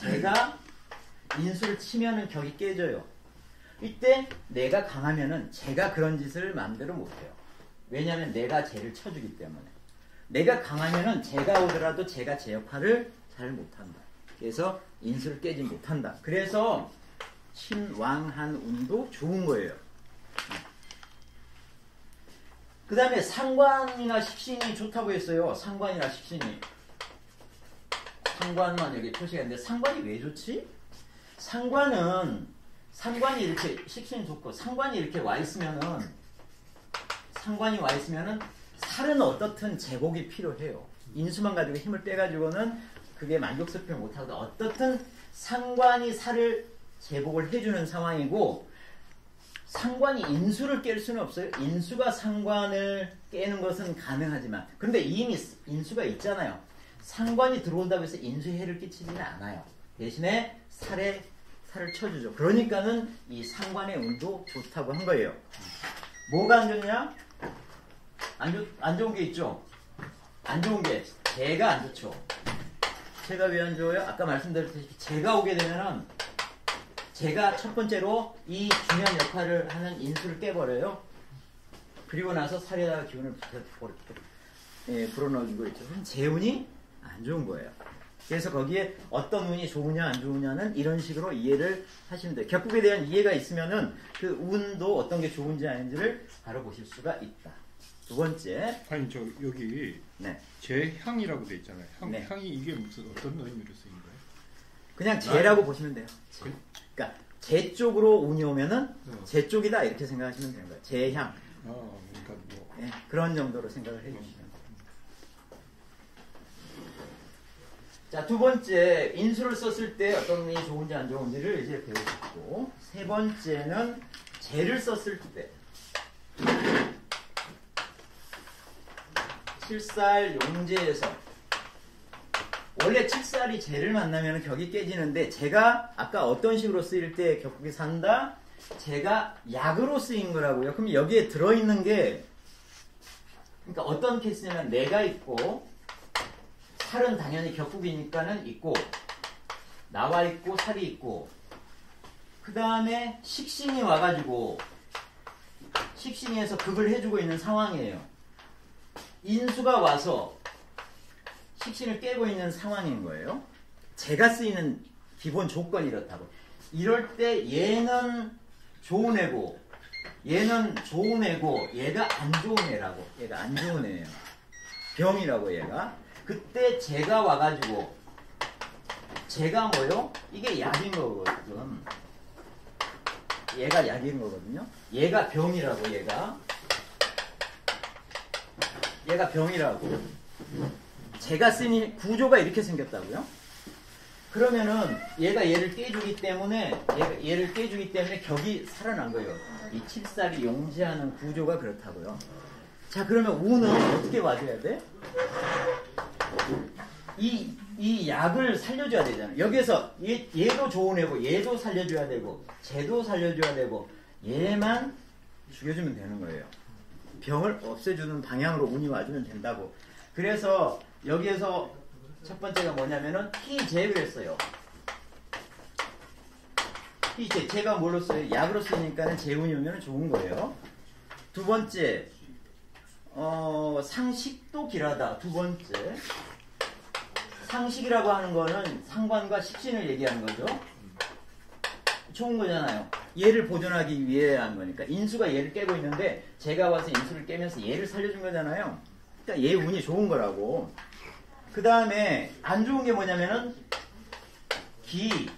재가 인수를 치면은 격이 깨져요. 이때 내가 강하면은 재가 그런 짓을 마음대로 못해요. 왜냐하면 내가 쟤를 쳐주기 때문에. 내가 강하면은 쟤가 오더라도 쟤가 제 역할을 잘 못한다. 그래서 인수를 깨지 못한다. 그래서 신왕한 운도 좋은 거예요. 그 다음에 상관이나 식신이 좋다고 했어요. 상관이나 식신이. 상관만 여기 표시가 있는데 상관이 왜 좋지? 상관이 이렇게 식신이 좋고 상관이 이렇게 와 있으면은 살은 어떻든 제복이 필요해요. 인수만 가지고 힘을 빼가지고는 그게 만족스럽게 못하거든. 어떻든 상관이 살을 제복을 해주는 상황이고 상관이 인수를 깰 수는 없어요. 인수가 상관을 깨는 것은 가능하지만 그런데 이미 인수가 있잖아요. 상관이 들어온다고 해서 인수에 해를 끼치지는 않아요. 대신에 살을 쳐주죠. 그러니까는 이 상관의 운도 좋다고 한 거예요. 뭐가 안 좋냐? 안 좋은 게 있죠. 안 좋은 게 재가 안 좋죠. 재가 왜 안 좋아요? 아까 말씀드렸듯이 재가 오게 되면은 재가 첫 번째로 이 중요한 역할을 하는 인수를 깨버려요. 그리고 나서 살에다가 기운을 불어넣어주고 있죠. 그럼 재운이 안 좋은 거예요. 그래서 거기에 어떤 운이 좋으냐 안 좋으냐는 이런 식으로 이해를 하시면 돼요. 격국에 대한 이해가 있으면은 그 운도 어떤 게 좋은지 아닌지를 바로 보실 수가 있다. 두 번째. 아니 저 여기 네. 재향이라고 돼 있잖아요. 네. 향이 이게 무슨 어떤 의미로 쓰인 거예요? 그냥 재라고 보시면 돼요. 그러니까 재 쪽으로 운이 오면은 재 쪽이다 이렇게 생각하시면 되는 거예요. 재향. 그러니까 뭐 네, 그런 정도로 생각을 해주시면 돼요. 자, 두 번째 인수를 썼을 때 어떤 운이 좋은지 안 좋은지를 이제 배우셨고, 세 번째는 재를 썼을 때 칠살 용재에서 원래 칠살이 재를 만나면 격이 깨지는데 재가 아까 어떤 식으로 쓰일 때 격국이 산다? 재가 약으로 쓰인 거라고요. 그럼 여기에 들어있는 게 그러니까 어떤 케이스냐면 내가 있고 살은 당연히 격국이니까는 있고 나와 있고 살이 있고 그 다음에 식신이 와가지고 식신이에서 극을 해주고 있는 상황이에요. 인수가 와서 식신을 깨고 있는 상황인 거예요. 재가 쓰이는 기본 조건이 이렇다고. 이럴 때 얘는 좋은 애고 얘는 좋은 애고 얘가 안 좋은 애라고. 얘가 안 좋은 애예요. 병이라고 얘가. 그때 재가 와가지고 재가 뭐요? 이게 약인 거거든. 얘가 약인 거거든요. 얘가 병이라고 얘가 병이라고. 재가 쓰니 구조가 이렇게 생겼다고요? 그러면은 얘가 얘를 깨주기 때문에 얘를 깨주기 때문에 격이 살아난 거예요. 이 칠살이 용지하는 구조가 그렇다고요. 자, 그러면 우는 어떻게 와줘야 돼? 이 약을 살려줘야 되잖아요. 여기에서 얘도 좋은 애고 얘도 살려줘야 되고 쟤도 살려줘야 되고 얘만 죽여주면 되는 거예요. 병을 없애주는 방향으로 운이 와주면 된다고. 그래서 여기에서 첫 번째가 뭐냐면은 희재를 했어요. 희재, 재가 뭘로 써요? 약으로 쓰니까는 재운이 오면 좋은 거예요. 두 번째, 상식도 길하다. 두 번째, 상식이라고 하는 거는 상관과 식신을 얘기하는 거죠. 좋은 거잖아요. 얘를 보존하기 위해 한 거니까. 인수가 얘를 깨고 있는데 제가 와서 인수를 깨면서 얘를 살려준 거잖아요. 그러니까 얘 운이 좋은 거라고. 그 다음에 안 좋은 게 뭐냐면은 기,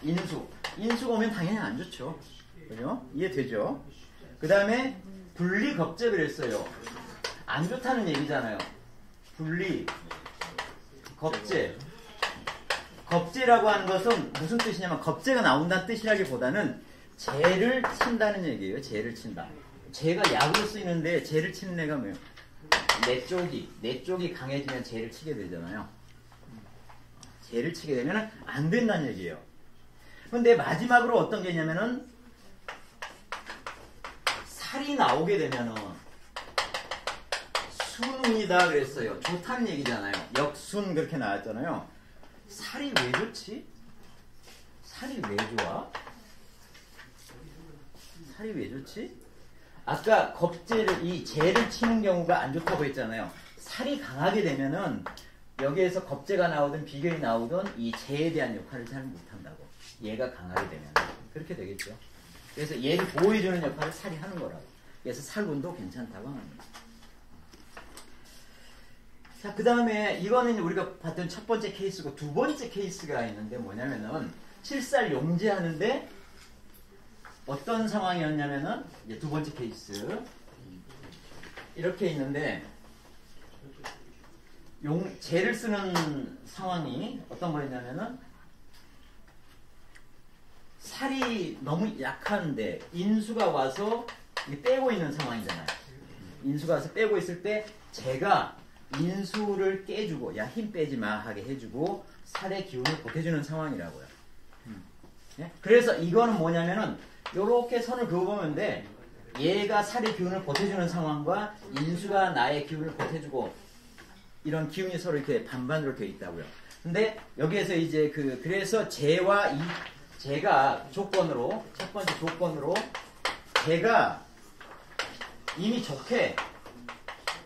인수. 인수가 오면 당연히 안 좋죠. 그죠? 이해되죠? 그 다음에 분리 겁재를 했어요. 안 좋다는 얘기잖아요. 분리 겁재. 겁재라고 하는 것은 무슨 뜻이냐면 겁재가 나온다는 뜻이라기보다는 재를 친다는 얘기예요. 재를 친다. 재가 약으로 쓰이는데 재를 치는 애가 뭐예요? 내 쪽이 강해지면 재를 치게 되잖아요. 재를 치게 되면 안 된다는 얘기예요. 그런데 마지막으로 어떤 게 있냐면은 살이 나오게 되면은 순운이다 그랬어요. 좋다는 얘기잖아요. 역순 그렇게 나왔잖아요. 살이 왜 좋지? 살이 왜 좋아? 살이 왜 좋지? 아까 겁재를, 이 재를 치는 경우가 안 좋다고 했잖아요. 살이 강하게 되면은 여기에서 겁재가 나오든 비견이 나오든 이 재에 대한 역할을 잘 못한다고. 얘가 강하게 되면. 그렇게 되겠죠. 그래서 얘를 보호해주는 역할을 살이 하는 거라고. 그래서 살군도 괜찮다고 합니다. 자, 그 다음에 이거는 우리가 봤던 첫 번째 케이스고 두 번째 케이스가 있는데 뭐냐면은 칠살 용제하는데 어떤 상황이었냐면은 이제 두 번째 케이스 이렇게 있는데 재를 쓰는 상황이 어떤 거였냐면은 살이 너무 약한데 인수가 와서 빼고 있는 상황이잖아요. 인수가 와서 빼고 있을 때 재가 인수를 깨주고 야 힘 빼지 마 하게 해주고 살의 기운을 보태주는 상황이라고요. 예? 그래서 이거는 뭐냐면은 요렇게 선을 그어보면 돼. 얘가 살의 기운을 보태주는 상황과 인수가 나의 기운을 보태주고 이런 기운이 서로 이렇게 반반으로 되어 있다고요. 근데 여기에서 이제 그래서 재와 재가 조건으로 첫 번째 조건으로 재가 이미 좋게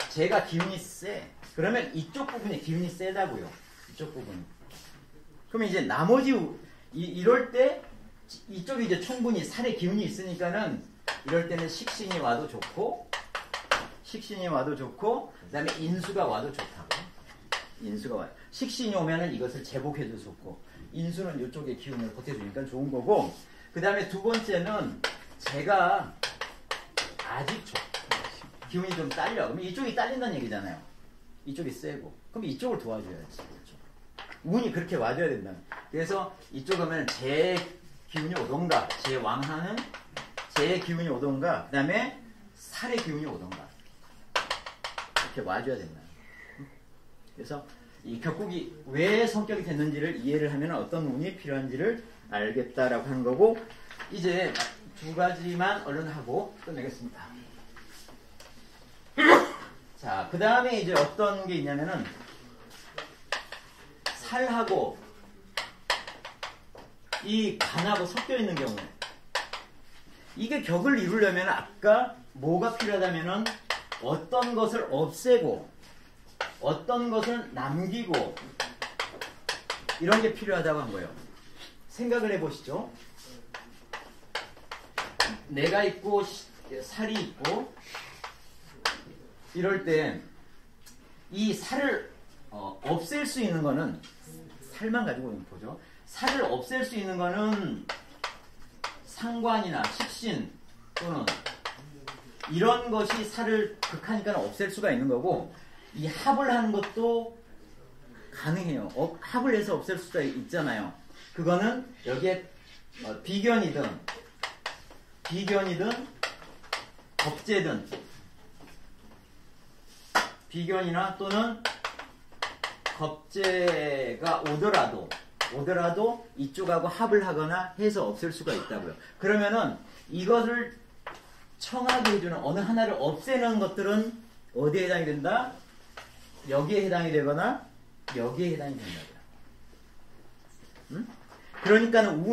재가 기운이 세. 그러면 이쪽 부분이 기운이 세다고요. 이쪽 부분. 그럼 이제 나머지 이럴 때 이쪽이 이제 충분히 살의 기운이 있으니까는 이럴 때는 식신이 와도 좋고 그다음에 인수가 와도 좋다고. 인수가 와요. 식신이 오면은 이것을 제복해도 좋고 인수는 이쪽의 기운을 보태주니까 좋은 거고 그다음에 두 번째는 재가 아직 기운이 좀 딸려. 그럼 이쪽이 딸린다는 얘기잖아요. 이쪽이 세고. 그럼 이쪽을 도와줘야지. 운이 그렇게 와줘야 된다. 그래서 이쪽 오면 재 기운이 오던가, 재 왕하는 재 기운이 오던가, 그 다음에 살의 기운이 오던가. 이렇게 와줘야 된다. 그래서 이 격국이 왜 성격이 됐는지를 이해를 하면 어떤 운이 필요한지를 알겠다라고 하는 거고, 이제 두 가지만 얼른 하고 끝내겠습니다. 자, 그 다음에 이제 어떤 게 있냐면은, 살하고 이 간하고 섞여 있는 경우, 이게 격을 이루려면 아까 뭐가 필요하다면은 어떤 것을 없애고 어떤 것을 남기고 이런 게 필요하다고 한 거예요. 생각을 해보시죠. 내가 있고 살이 있고 이럴 때 이 살을 없앨 수 있는 거는 살만 가지고 보죠. 살을 없앨 수 있는 거는 상관이나 식신 또는 이런 것이 살을 극하니까 없앨 수가 있는 거고, 이 합을 하는 것도 가능해요. 합을 해서 없앨 수가 있잖아요. 그거는 여기에 비견이든 겁재든 비견이나 또는 겁재가 오더라도 이쪽하고 합을 하거나 해서 없앨 수가 있다고요. 그러면은 이것을 청하게 해주는 어느 하나를 없애는 것들은 어디에 해당이 된다? 여기에 해당이 되거나 여기에 해당이 된다고요. 응? 그러니까는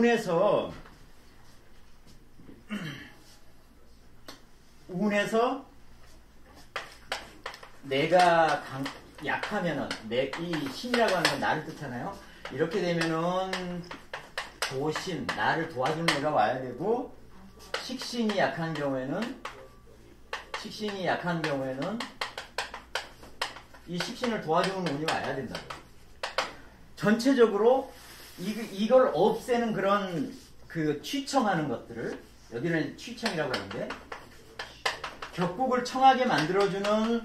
운에서 내가 약하면은 이 신이라고 하는 건 나를 뜻하나요? 이렇게 되면은 도신, 나를 도와주는 애가 와야 되고, 식신이 약한 경우에는 이 식신을 도와주는 운이 와야 된다고. 전체적으로 이걸 없애는 그런 취청하는 것들을, 여기는 취청이라고 하는데, 격국을 청하게 만들어주는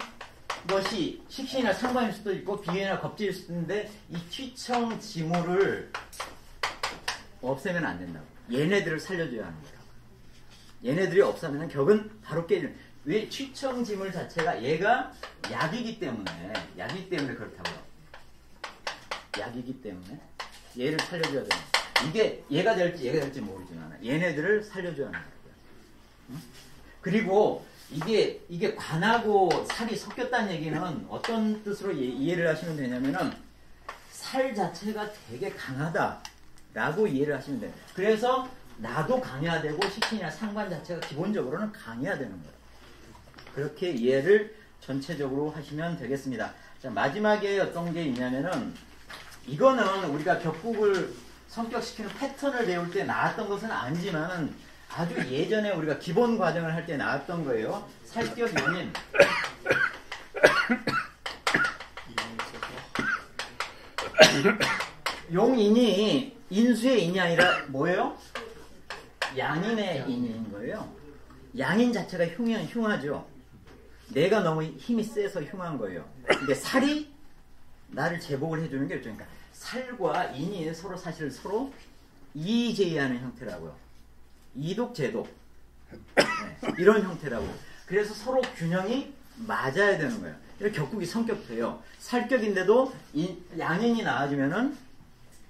것이 식신이나 상관일 수도 있고 비견이나 겁재일 수도 있는데, 이 취청 지물을 없애면 안 된다고. 얘네들을 살려줘야 합니다. 얘네들이 없으면 격은 바로 깨지는. 왜? 취청 지물 자체가 얘가 약이기 때문에 그렇다고요. 약이기 때문에 얘를 살려줘야 돼요. 이게 얘가 될지 모르지만 얘네들을 살려줘야 하는 거고요. 응? 그리고 이게 관하고 살이 섞였다는 얘기는 어떤 뜻으로 이해를 하시면 되냐면은, 살 자체가 되게 강하다라고 이해를 하시면 돼요. 그래서 나도 강해야 되고 식신이나 상관 자체가 기본적으로는 강해야 되는 거예요. 그렇게 이해를 전체적으로 하시면 되겠습니다. 자, 마지막에 어떤 게 있냐면은 이거는 우리가 격국을 성격시키는 패턴을 배울 때 나왔던 것은 아니지만 아주 예전에 우리가 기본 과정을 할 때 나왔던 거예요. 살격 용인. 용인이 인수의 인이 아니라 뭐예요? 양인의 인인 거예요. 양인 자체가 흉하죠. 내가 너무 힘이 세서 흉한 거예요. 근데 살이 나를 제복을 해주는 게 그러니까 살과 인이 사실 서로 이의제의하는 형태라고요. 이독제독 네, 이런 형태라고. 그래서 서로 균형이 맞아야 되는 거예요. 이렇게 격국이 성격돼요. 살격인데도 양인이 나와주면은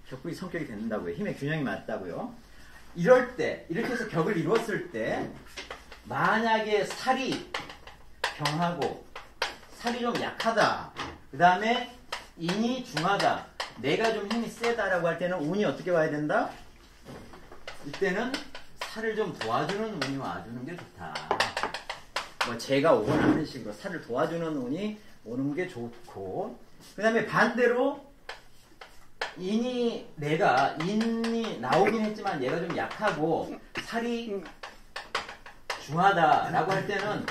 격국이 성격이 된다고요. 힘의 균형이 맞다고요. 이럴 때 이렇게 해서 격을 이루었을 때 만약에 살이 병하고 살이 좀 약하다. 그 다음에 인이 중하다. 내가 좀 힘이 세다라고 할 때는 운이 어떻게 와야 된다? 이때는 살을 좀 도와주는 운이 와주는 게 좋다. 뭐 제가 오거나 하는 식으로 살을 도와주는 운이 오는 게 좋고, 그 다음에 반대로 인이 나오긴 했지만 얘가 좀 약하고 살이 중하다라고 할 때는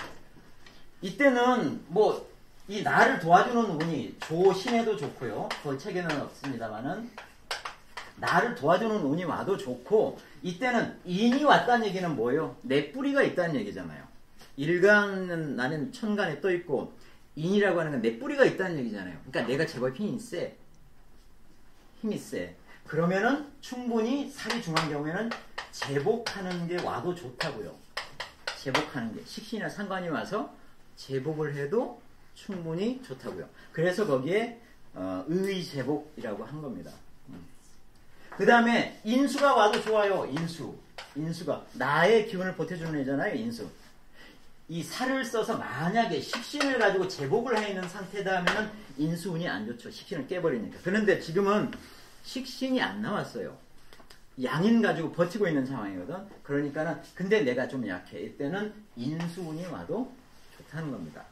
이때는 뭐 이 나를 도와주는 운이 조심해도 좋고요. 그 책에는 없습니다만은 나를 도와주는 운이 와도 좋고, 이때는 인이 왔다는 얘기는 뭐예요? 내 뿌리가 있다는 얘기잖아요. 일간은 나는 천간에 떠 있고 인이라고 하는 건 내 뿌리가 있다는 얘기잖아요. 그러니까 내가 제법 힘이 세. 그러면은 충분히 살이 중한 경우에는 제복하는 게 와도 좋다고요. 제복하는 게 식신이나 상관이 와서 제복을 해도 충분히 좋다고요. 그래서 거기에 의제복이라고 한 겁니다. 그 다음에 인수가 와도 좋아요. 인수가 나의 기운을 보태주는 애잖아요. 인수. 이 살을 써서 만약에 식신을 가지고 제복을 해 있는 상태다 하면은 인수운이 안 좋죠. 식신을 깨버리니까. 그런데 지금은 식신이 안 나왔어요. 양인 가지고 버티고 있는 상황이거든. 그러니까는 근데 내가 좀 약해. 이때는 인수운이 와도 좋다는 겁니다.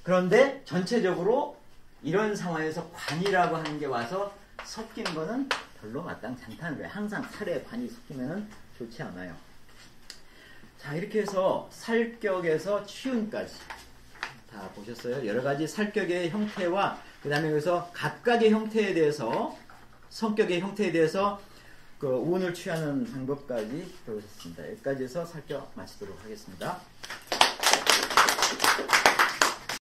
그런데 전체적으로 이런 상황에서 관이라고 하는 게 와서 섞인 거는 별로 마땅치 않다는 거예요. 항상 살에 관이 섞이면 좋지 않아요. 자, 이렇게 해서 살격에서 치운까지 다 보셨어요. 여러 가지 살격의 형태와 그 다음에 여기서 각각의 형태에 대해서, 성격의 형태에 대해서 그 운을 취하는 방법까지 배우셨습니다. 여기까지 해서 살격 마치도록 하겠습니다.